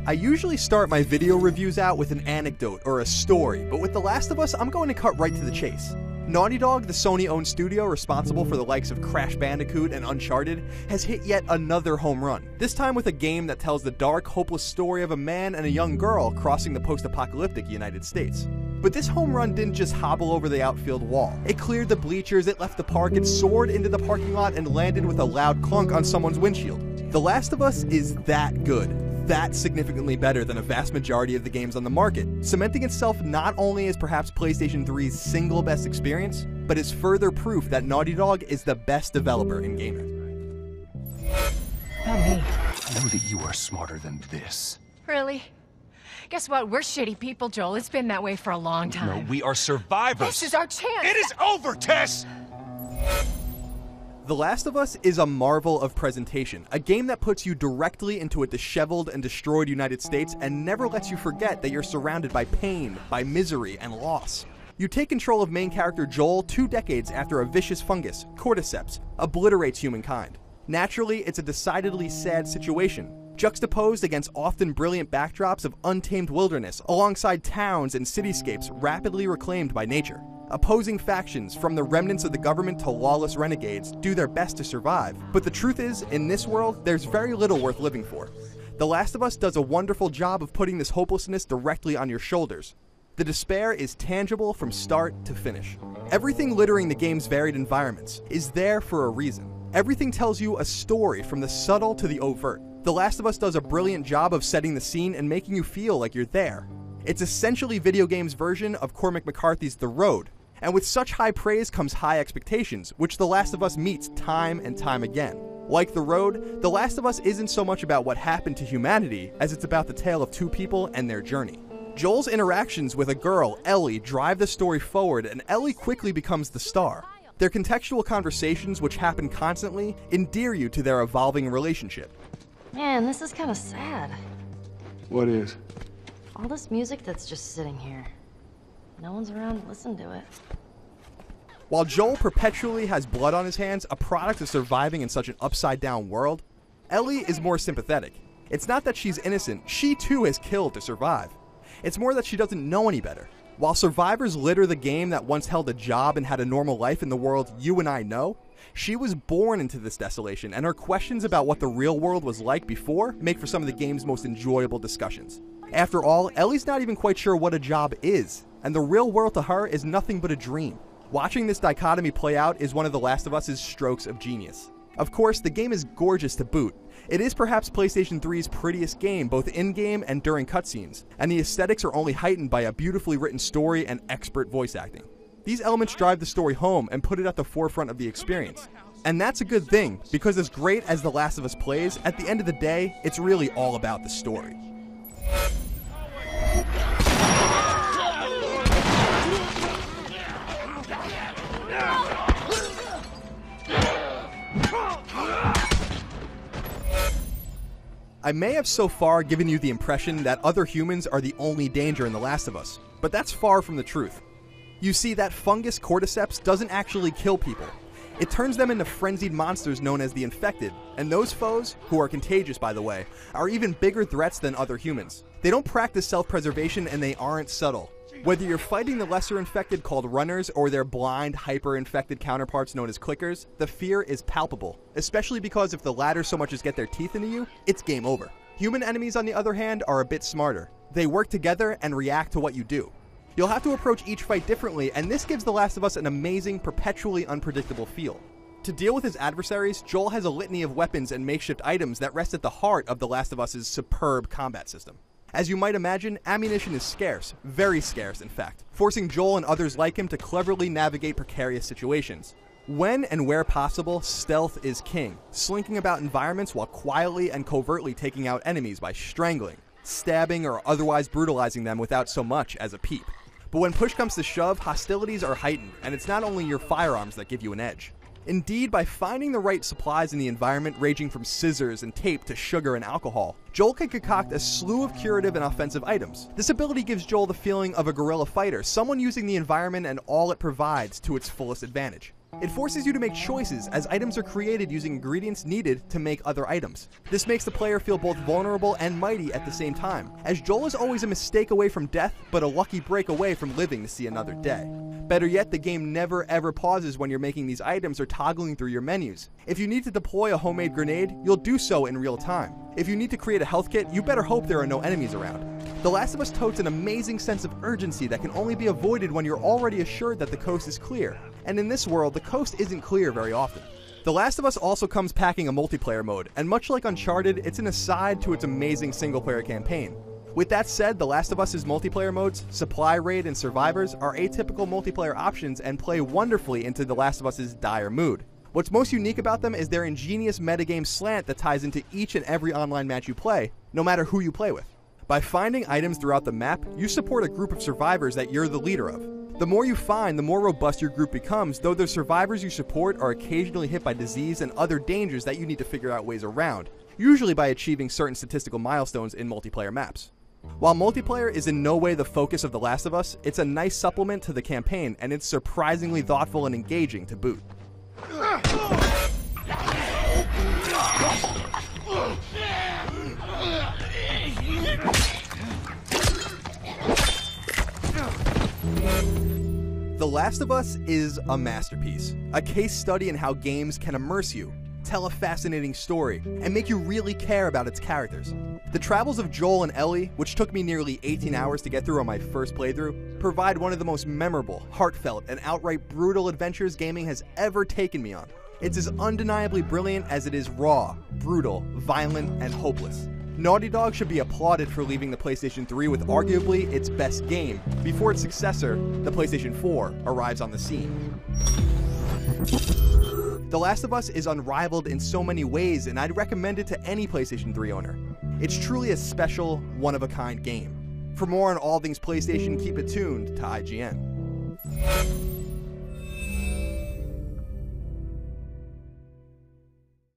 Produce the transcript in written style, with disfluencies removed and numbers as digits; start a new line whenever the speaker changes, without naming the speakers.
I usually start my video reviews out with an anecdote or a story, but with The Last of Us, I'm going to cut right to the chase. Naughty Dog, the Sony-owned studio responsible for the likes of Crash Bandicoot and Uncharted, has hit yet another home run, this time with a game that tells the dark, hopeless story of a man and a young girl crossing the post-apocalyptic United States. But this home run didn't just hobble over the outfield wall. It cleared the bleachers, it left the park, it soared into the parking lot and landed with a loud clunk on someone's windshield. The Last of Us is that good. That's significantly better than a vast majority of the games on the market, cementing itself not only as perhaps PlayStation 3's single best experience, but as further proof that Naughty Dog is the best developer in gaming.
Not me.
I know that you are smarter than this.
Really? Guess what? We're shitty people, Joel. It's been that way for a long time.
No, we are survivors.
This is our chance.
It is over, Tess!
The Last of Us is a marvel of presentation, a game that puts you directly into a disheveled and destroyed United States and never lets you forget that you're surrounded by pain, by misery, and loss. You take control of main character Joel 2 decades after a vicious fungus, cordyceps, obliterates humankind. Naturally, it's a decidedly sad situation, juxtaposed against often brilliant backdrops of untamed wilderness alongside towns and cityscapes rapidly reclaimed by nature. Opposing factions, from the remnants of the government to lawless renegades, do their best to survive. But the truth is, in this world, there's very little worth living for. The Last of Us does a wonderful job of putting this hopelessness directly on your shoulders. The despair is tangible from start to finish. Everything littering the game's varied environments is there for a reason. Everything tells you a story from the subtle to the overt. The Last of Us does a brilliant job of setting the scene and making you feel like you're there. It's essentially video game's version of Cormac McCarthy's The Road. And with such high praise comes high expectations, which The Last of Us meets time and time again. Like The Road, The Last of Us isn't so much about what happened to humanity as it's about the tale of two people and their journey. Joel's interactions with a girl, Ellie, drive the story forward, and Ellie quickly becomes the star. Their contextual conversations, which happen constantly, endear you to their evolving relationship.
Man, this is kind of sad.
What is?
All this music that's just sitting here. No one's around to listen to it.
While Joel perpetually has blood on his hands, a product of surviving in such an upside-down world, Ellie is more sympathetic. It's not that she's innocent, she too has killed to survive. It's more that she doesn't know any better. While survivors litter the game that once held a job and had a normal life in the world you and I know, she was born into this desolation, and her questions about what the real world was like before make for some of the game's most enjoyable discussions. After all, Ellie's not even quite sure what a job is, and the real world to her is nothing but a dream. Watching this dichotomy play out is one of The Last of Us's strokes of genius. Of course, the game is gorgeous to boot. It is perhaps PlayStation 3's prettiest game, both in-game and during cutscenes, and the aesthetics are only heightened by a beautifully written story and expert voice acting. These elements drive the story home and put it at the forefront of the experience. And that's a good thing, because as great as The Last of Us plays, at the end of the day, it's really all about the story. I may have so far given you the impression that other humans are the only danger in The Last of Us, but that's far from the truth. You see, that fungus cordyceps doesn't actually kill people. It turns them into frenzied monsters known as the infected, and those foes, who are contagious by the way, are even bigger threats than other humans. They don't practice self-preservation and they aren't subtle. Whether you're fighting the lesser infected called runners or their blind, hyper-infected counterparts known as clickers, the fear is palpable, especially because if the latter so much as get their teeth into you, it's game over. Human enemies, on the other hand, are a bit smarter. They work together and react to what you do. You'll have to approach each fight differently, and this gives The Last of Us an amazing, perpetually unpredictable feel. To deal with his adversaries, Joel has a litany of weapons and makeshift items that rest at the heart of The Last of Us's superb combat system. As you might imagine, ammunition is scarce, very scarce in fact, forcing Joel and others like him to cleverly navigate precarious situations. When and where possible, stealth is king, slinking about environments while quietly and covertly taking out enemies by strangling, stabbing, or otherwise brutalizing them without so much as a peep. But when push comes to shove, hostilities are heightened, and it's not only your firearms that give you an edge. Indeed, by finding the right supplies in the environment ranging from scissors and tape to sugar and alcohol, Joel can concoct a slew of curative and offensive items. This ability gives Joel the feeling of a guerrilla fighter, someone using the environment and all it provides to its fullest advantage. It forces you to make choices, as items are created using ingredients needed to make other items. This makes the player feel both vulnerable and mighty at the same time, as Joel is always a mistake away from death, but a lucky break away from living to see another day. Better yet, the game never ever pauses when you're making these items or toggling through your menus. If you need to deploy a homemade grenade, you'll do so in real time. If you need to create a health kit, you better hope there are no enemies around. The Last of Us totes an amazing sense of urgency that can only be avoided when you're already assured that the coast is clear. And in this world, the coast isn't clear very often. The Last of Us also comes packing a multiplayer mode, and much like Uncharted, it's an aside to its amazing single-player campaign. With that said, The Last of Us's multiplayer modes, Supply Raid and Survivors, are atypical multiplayer options and play wonderfully into The Last of Us's dire mood. What's most unique about them is their ingenious metagame slant that ties into each and every online match you play, no matter who you play with. By finding items throughout the map, you support a group of survivors that you're the leader of. The more you find, the more robust your group becomes, though the survivors you support are occasionally hit by disease and other dangers that you need to figure out ways around, usually by achieving certain statistical milestones in multiplayer maps. While multiplayer is in no way the focus of The Last of Us, it's a nice supplement to the campaign, and it's surprisingly thoughtful and engaging to boot. The Last of Us is a masterpiece, a case study in how games can immerse you, tell a fascinating story, and make you really care about its characters. The travels of Joel and Ellie, which took me nearly 18 hours to get through on my first playthrough, provide one of the most memorable, heartfelt, and outright brutal adventures gaming has ever taken me on. It's as undeniably brilliant as it is raw, brutal, violent, and hopeless. Naughty Dog should be applauded for leaving the PlayStation 3 with arguably its best game, before its successor, the PlayStation 4, arrives on the scene. The Last of Us is unrivaled in so many ways, and I'd recommend it to any PlayStation 3 owner. It's truly a special, one-of-a-kind game. For more on all things PlayStation, keep it tuned to IGN.